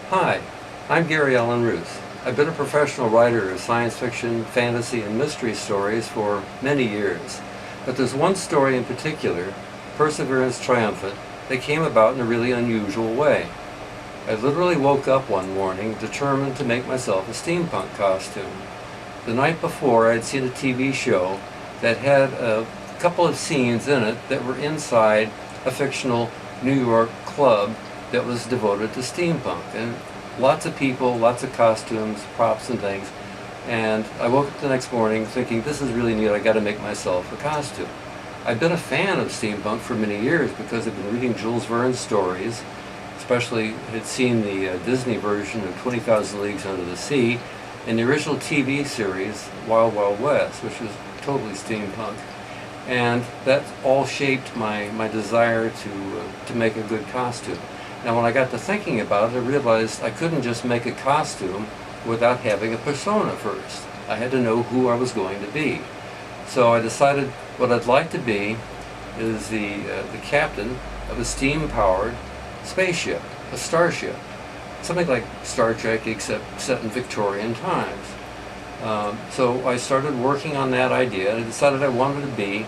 Hi, I'm Gary Allen Ruth. I've been a professional writer of science fiction, fantasy, and mystery stories for many years. But there's one story in particular, Perseverance Triumphant, that came about in a really unusual way. I literally woke up one morning determined to make myself a steampunk costume. The night before, I'd seen a TV show that had a couple of scenes in it that were inside a fictional New York club that was devoted to steampunk, and lots of people, lots of costumes, props and things. And I woke up the next morning thinking, this is really neat, I got to make myself a costume. I've been a fan of steampunk for many years because I've been reading Jules Verne's stories, especially had seen the Disney version of 20,000 Leagues Under the Sea, and the original TV series Wild Wild West, which was totally steampunk. And that all shaped my desire to make a good costume. Now when I got to thinking about it, I realized I couldn't just make a costume without having a persona first. I had to know who I was going to be. So I decided what I'd like to be is the captain of a steam-powered spaceship, a starship. Something like Star Trek except set in Victorian times. So I started working on that idea and I decided I wanted to be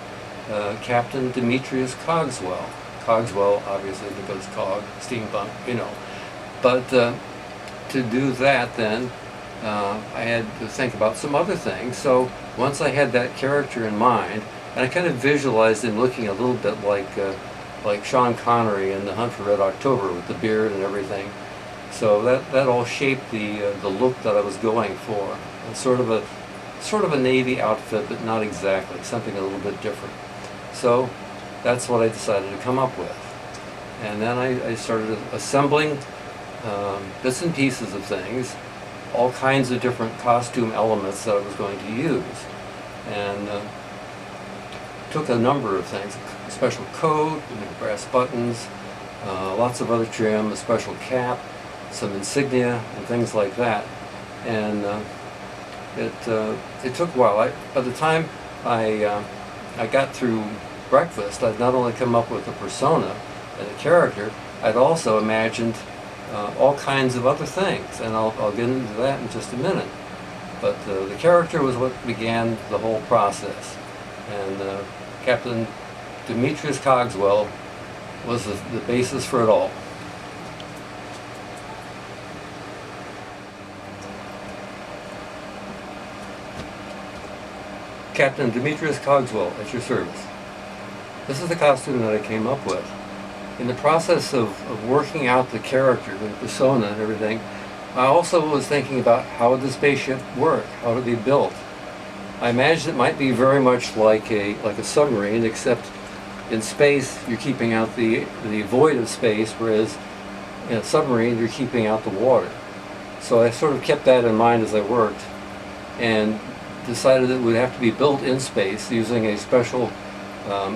Captain Demetrius Cogswell. Cogswell, obviously, because cog, steampunk, you know. But to do that then, I had to think about some other things. So once I had that character in mind, and I kind of visualized him looking a little bit like Sean Connery in The Hunt for Red October with the beard and everything. So that all shaped the look that I was going for. And sort of a Navy outfit, but not exactly, something a little bit different. So that's what I decided to come up with. And then I started assembling bits and pieces of things, all kinds of different costume elements that I was going to use. And took a number of things, a special coat, brass buttons, lots of other trim, a special cap, some insignia, and things like that. And it took a while. By the time I got through breakfast, I'd not only come up with a persona and a character, I'd also imagined all kinds of other things, and I'll get into that in just a minute. But the character was what began the whole process, and Captain Demetrius Cogswell was the basis for it all. Captain Demetrius Cogswell, at your service. This is the costume that I came up with. In the process of working out the character, the persona and everything, I also was thinking about how would the spaceship work, how would it be built. I imagined it might be very much like a submarine, except in space you're keeping out the void of space, whereas in a submarine you're keeping out the water. So I sort of kept that in mind as I worked, and decided it would have to be built in space using a special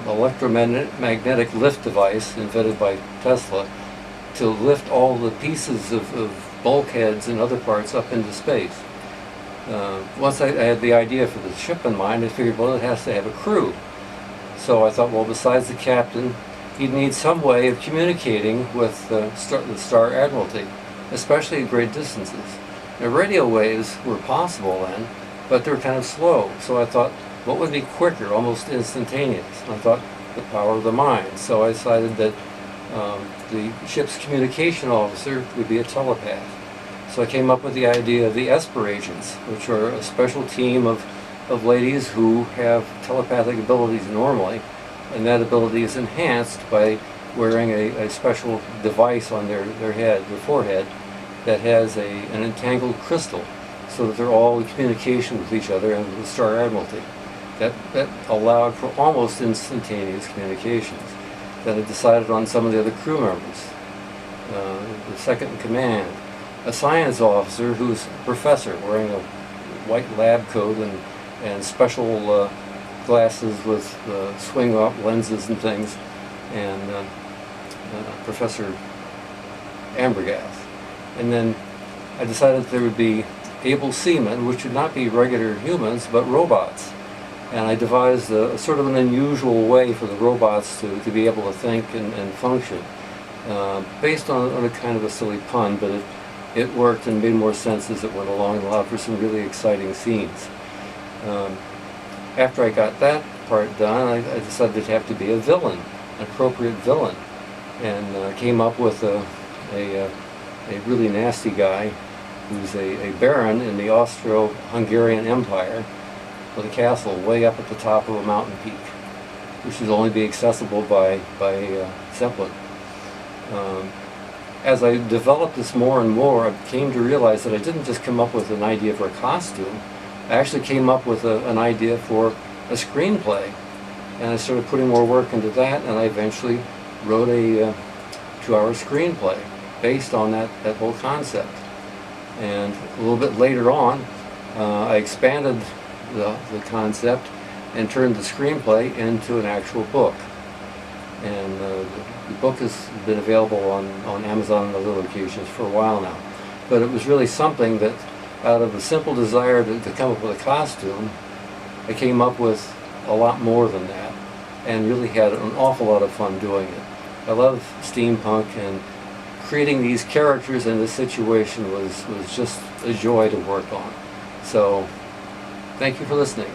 electromagnetic lift device invented by Tesla to lift all the pieces of bulkheads and other parts up into space. Once I had the idea for the ship in mind, I figured, well, it has to have a crew. So I thought, well, besides the captain, he'd need some way of communicating with the Star Admiralty, especially at great distances. Now, radio waves were possible then, but they were kind of slow. So I thought, what would be quicker, almost instantaneous? And I thought, the power of the mind. So I decided that the ship's communication officer would be a telepath. So I came up with the idea of the Esper agents, which are a special team of ladies who have telepathic abilities normally, and that ability is enhanced by wearing a special device on their head, their forehead, that has an entangled crystal, so that they're all in communication with each other and with the Star Admiralty. That allowed for almost instantaneous communications. Then I decided on some of the other crew members. The second in command, a science officer who's a professor wearing a white lab coat and special glasses with swing-up lenses and things, and Professor Ambergath. And then I decided there would be able seamen, which would not be regular humans, but robots. And I devised a sort of an unusual way for the robots to be able to think and function, based on a kind of a silly pun, but it worked and made more sense as it went along and allowed for some really exciting scenes. After I got that part done, I decided it'd have to be a villain, an appropriate villain, and came up with a really nasty guy who's a baron in the Austro-Hungarian Empire with a castle way up at the top of a mountain peak, which would only be accessible by Zeppelin. As I developed this more and more, I came to realize that I didn't just come up with an idea for a costume. I actually came up with an idea for a screenplay, and I started putting more work into that, and I eventually wrote a 2-hour screenplay based on that whole concept. And a little bit later on, I expanded the concept and turned the screenplay into an actual book. And the book has been available on Amazon and other locations for a while now. But it was really something that, out of a simple desire to come up with a costume, I came up with a lot more than that, and really had an awful lot of fun doing it. I love steampunk, and creating these characters in this situation was just a joy to work on. So, thank you for listening.